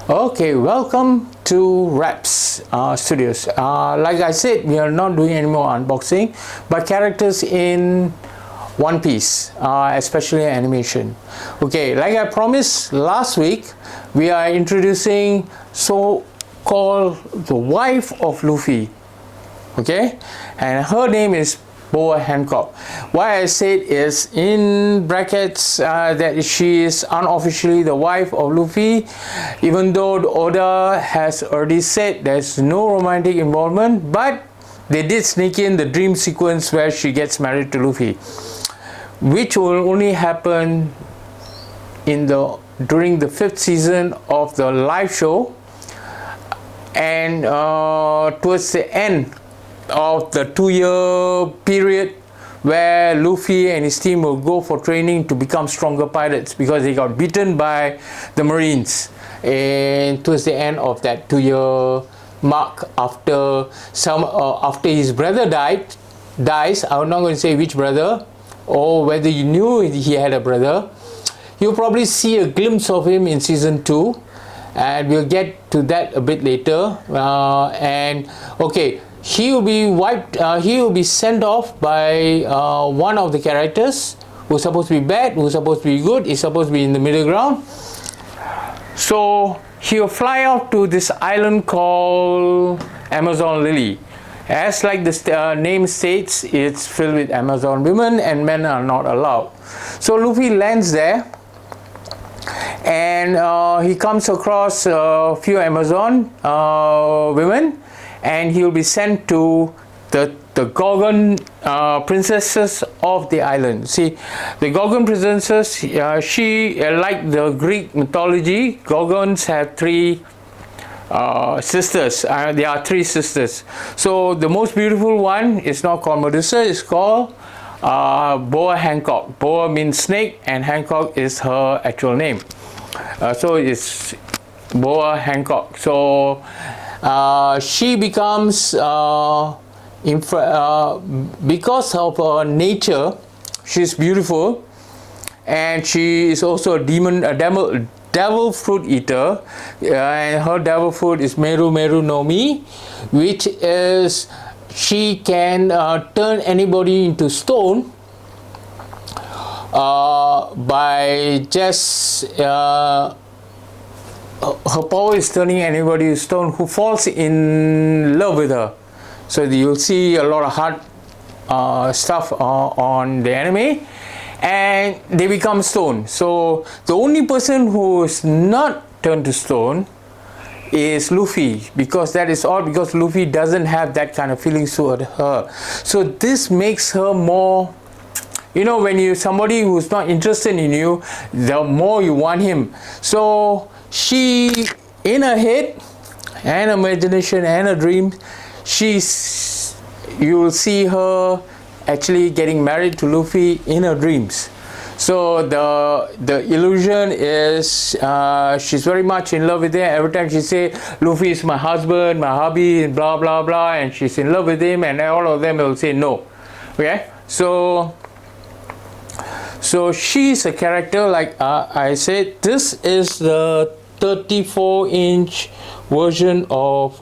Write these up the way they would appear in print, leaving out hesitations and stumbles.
Okay, welcome to Raps Studios. Like I said, we are not doing any more unboxing, but characters in One Piece, especially animation. Okay, like I promised last week, we are introducing so-called the wife of Luffy. Okay, and her name is Boa Hancock. Why I said is in brackets that she is unofficially the wife of Luffy, even though Oda has already said there's no romantic involvement, but they did sneak in the dream sequence where she gets married to Luffy, which will only happen during the 5th season of the live show, and towards the end of the 2-year period where Luffy and his team will go for training to become stronger pirates because they got beaten by the Marines, and towards the end of that 2-year mark, after his brother dies. I'm not going to say which brother or whether you knew he had a brother. You'll probably see a glimpse of him in season 2, and we'll get to that a bit later. And okay, he will be he will be sent off by one of the characters who's supposed to be bad, who's supposed to be good, is supposed to be in the middle ground. So he will fly off to this island called Amazon Lily. As like the name states, it's filled with Amazon women and men are not allowed. So Luffy lands there, and he comes across a few Amazon women, and he will be sent to the Gorgon princesses of the island. See, the Gorgon princesses, like the Greek mythology, Gorgons have 3 sisters. There are 3 sisters. So the most beautiful one is not called Medusa, it's called Boa Hancock. Boa means snake and Hancock is her actual name. So it's Boa Hancock. So she becomes, because of her nature, she's beautiful, and she is also a devil fruit eater, and her devil fruit is Meru Meru no Mi, which is she can turn anybody into stone by just her power is turning anybody to stone who falls in love with her. So you'll see a lot of hard stuff on the anime, and they become stone. So the only person who is not turned to stone is Luffy, because that is all because Luffy doesn't have that kind of feelings toward her. So this makes her more, when somebody who's not interested in you, the more you want him. So she, in her head and imagination and a dream, you will see her actually getting married to Luffy in her dreams. So the illusion is she's very much in love with him. Every time she say Luffy is my husband, my hubby, blah blah blah, and she's in love with him, and all of them will say no. Okay, so she's a character, like I said. This is the 34-inch version of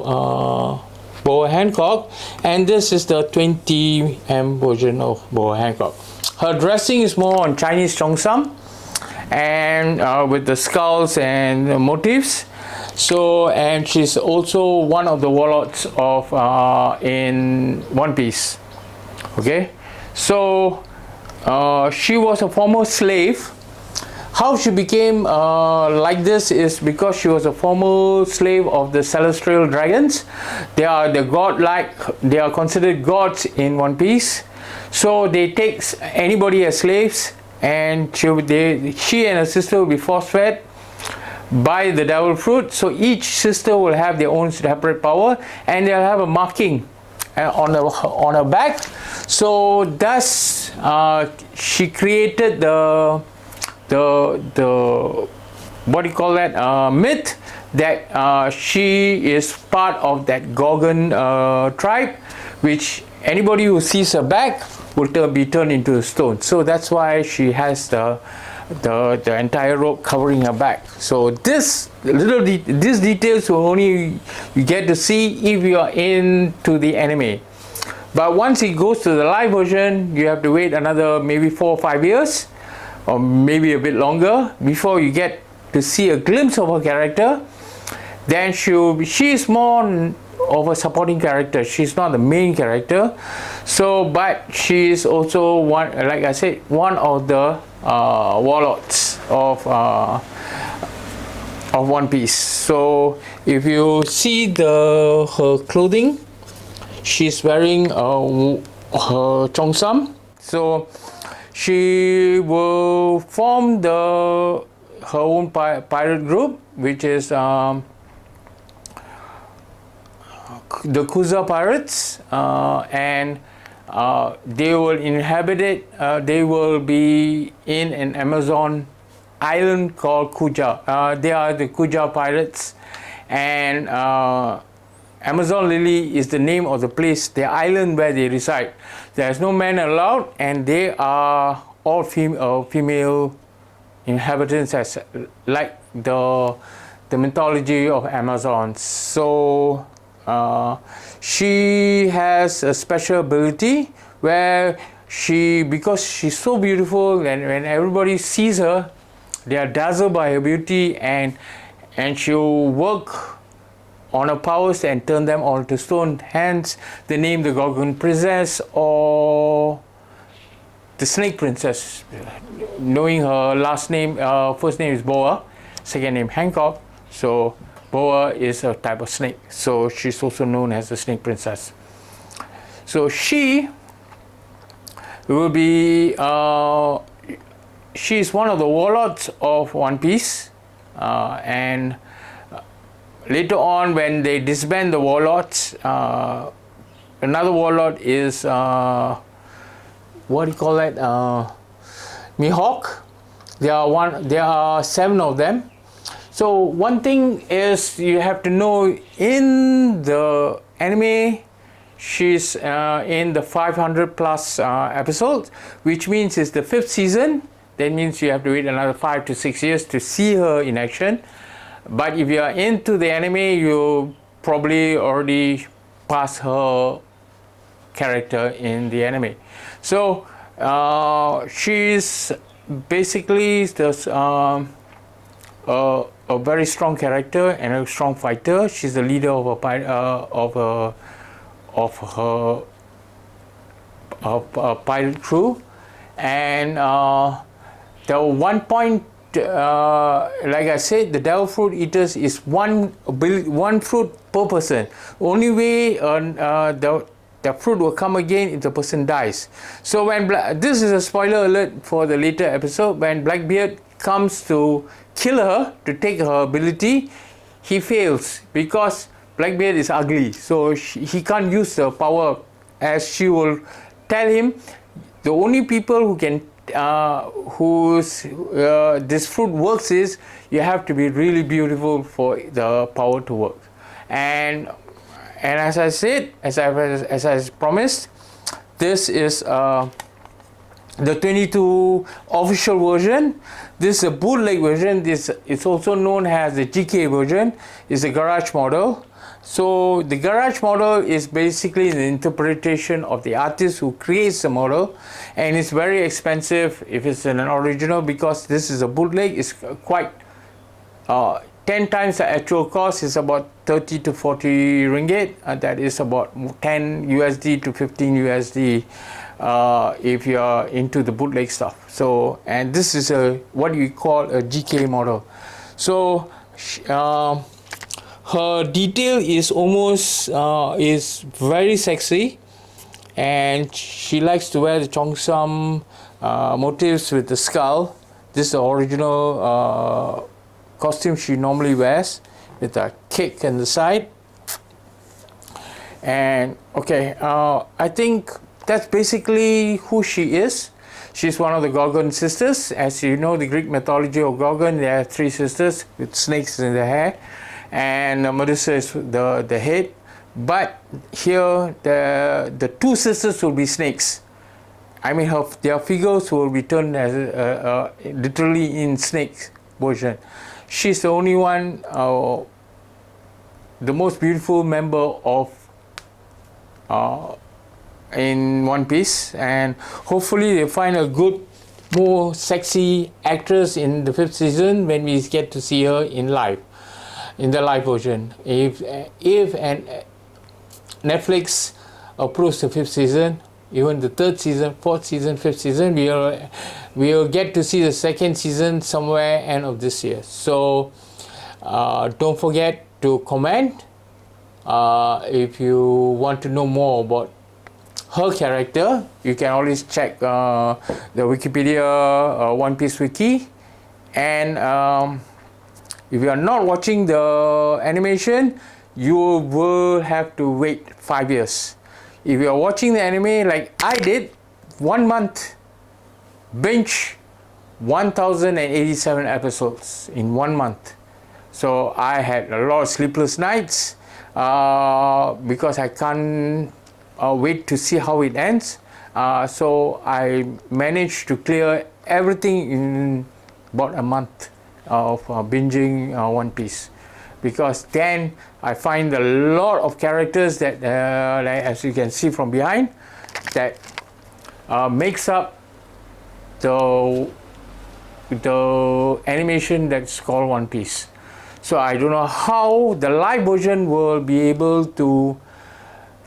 Boa Hancock, and this is the 20mm version of Boa Hancock. Her dressing is more on Chinese cheongsam, and with the skulls and motifs. So, and she's also one of the warlords of in One Piece. Okay, so she was a former slave. How she became like this is because she was a former slave of the celestial dragons. They are they are considered gods in One Piece. So they take anybody as slaves, and she and her sister will be force-fed by the devil fruit. So each sister will have their own separate power, and they'll have a marking on her back. So thus she created the what do you call that, myth that she is part of that Gorgon tribe, which anybody who sees her back will be turned into a stone. So that's why she has the the entire rope covering her back. So these details will only you get to see if you are into the anime. But once it goes to the live version, you have to wait another maybe 4 or 5 years, or maybe a bit longer, before you get to see a glimpse of her character. Then she's more of a supporting character. She's not the main character. So, but she is also one, like I said, one of the warlords of One Piece. So, if you see her clothing, she's wearing her cheongsam. So, she will form her own pirate group, which is the Kuza pirates, and they will inhabit it. They will be in an Amazon island called Kuja. They are the Kuja pirates, and Amazon Lily is the name of the place, the island where they reside. There's no men allowed, and they are all female inhabitants, as like the mythology of Amazons. So she has a special ability where because she's so beautiful, and when everybody sees her, they are dazzled by her beauty, and she'll work on her powers and turn them all to stone. Hence the name the Gorgon Princess or the Snake Princess. Knowing her last name, first name is Boa, second name Hancock, so Boa is a type of snake, so she's also known as the Snake Princess. So she will be she's one of the warlords of One Piece, and later on, when they disband the warlords, another warlord is what do you call that? Mihawk. There are 7 of them. So one thing is you have to know, in the anime, she's in the 500 plus episodes, which means it's the 5th season. That means you have to wait another 5 to 6 years to see her in action. But if you are into the anime, you probably already passed her character in the anime. So she's basically a very strong character and a strong fighter. She's the leader of a pilot crew, and the one point, like I said, the devil fruit eaters is one fruit per person. Only way the fruit will come again if the person dies. So when this is a spoiler alert for the later episode, when Blackbeard comes to kill her, to take her ability, he fails because Blackbeard is ugly, so he can't use the power, as she will tell him the only people who can this fruit works is you have to be really beautiful for the power to work. And as I said, as I promised, this is the 22 official version. This is a bootleg version. It's also known as the GK version. It's a garage model. So the garage model is basically the interpretation of the artist who creates the model, and it's very expensive if it's an original, because this is a bootleg. It's quite 10 times the actual cost. Is about 30 to 40 ringgit. That is about 10 USD to 15 USD if you are into the bootleg stuff. So, and this is what we call a GK model. So her detail is almost is very sexy, and she likes to wear the cheongsam motifs with the skull. This is the original costume she normally wears, with a kick in the side. And okay, I think that's basically who she is. She's one of the Gorgon sisters. As you know, the Greek mythology of Gorgon, there are 3 sisters with snakes in their hair, and Medusa is the head. But here, the 2 sisters will be snakes, I mean, their figures will be turned as literally in snake version. She's the only one, the most beautiful member of in One Piece, and hopefully they find a good, more sexy actress in the 5th season when we get to see her in the live version. If Netflix approves the 5th season, even the 3rd season, 4th season, 5th season, we'll get to see the 2nd season somewhere end of this year. So don't forget to comment if you want to know more about her character. You can always check the Wikipedia One Piece wiki, and if you are not watching the animation, you will have to wait 5 years. If you are watching the anime like I did, 1 month, binge 1087 episodes in 1 month. So I had a lot of sleepless nights because I can't wait to see how it ends. So I managed to clear everything in about a month of binging One Piece, because then I find a lot of characters that, like, as you can see from behind, that makes up the animation that's called One Piece. So I don't know how the live version will be able to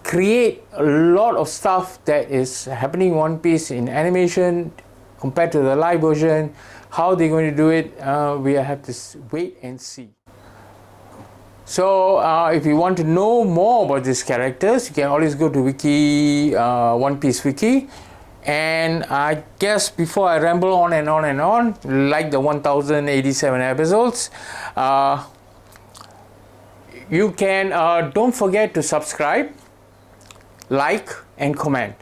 create a lot of stuff that is happening in One Piece in animation compared to the live version. How they're going to do it, we have to wait and see. So if you want to know more about these characters, you can always go to One Piece Wiki. And I guess before I ramble on and on and on, like the 1087 episodes, you can don't forget to subscribe, like, and comment.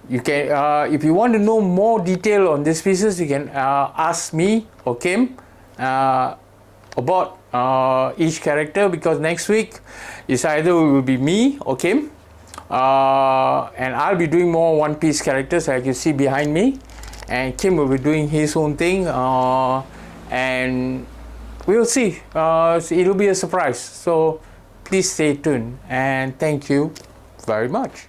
You can, if you want to know more detail on these pieces, you can ask me or Kim about each character, because next week is either it will be me or Kim, and I'll be doing more One Piece characters, like you see behind me, and Kim will be doing his own thing, and we'll see. So it'll be a surprise, so please stay tuned, and thank you very much.